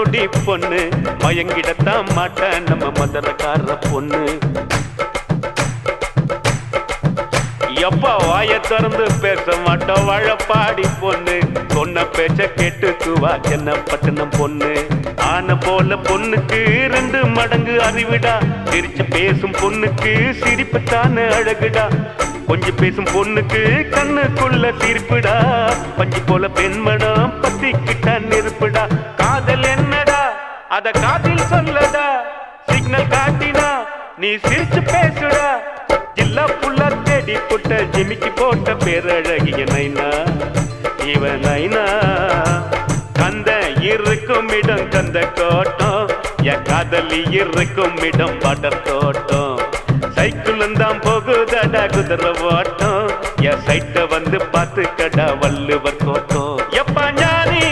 குடி பொண்ணு மயங்கிடத்தான் மாட்டேன் நம்ம மதுரக்கார பொண்ணு. எப்பா வாய திறந்து பேச மாட்டோம் வாழப்பாடி பொண்ணு. சொன்ன பேச்ச கேட்டுக்குவா சென்ன பட்டணம் பொண்ணு. ஆன போல பொண்ணுக்கு 2 மடங்கு அறிவிடா. சிரிச்சு பேசும் பொண்ணுக்கு சிரிப்புத்தான அழகுடா. கொஞ்சம் பேசும் பொண்ணுக்கு கண்ணுக்குள்ள சிரிப்புடா. பஞ்சு போல பெண்மடம் பத்திக்கிட்ட நெருப்புடா. காதல் என்னடா அத காதில் சொல்லடா. சிக்னல் காட்டினா நீ சிரிச்சு பேசுடா. ஜில்லா புல்லா தேடி போட்ட ஜிமிக்கி போட்ட பேரழகிய நைனா இவன் நைனா. கந்த இருக்கும் இடம் கந்த கோட்டம். என் காதலி இருக்கும் இடம் படர் தோட்டம். சைக்கிளும் தான் போகுதடா குதிரை ஓட்டம். என் சைட்ட வந்து பார்த்து கடா வள்ளுவர் கோட்டம். எப்பா ஞானி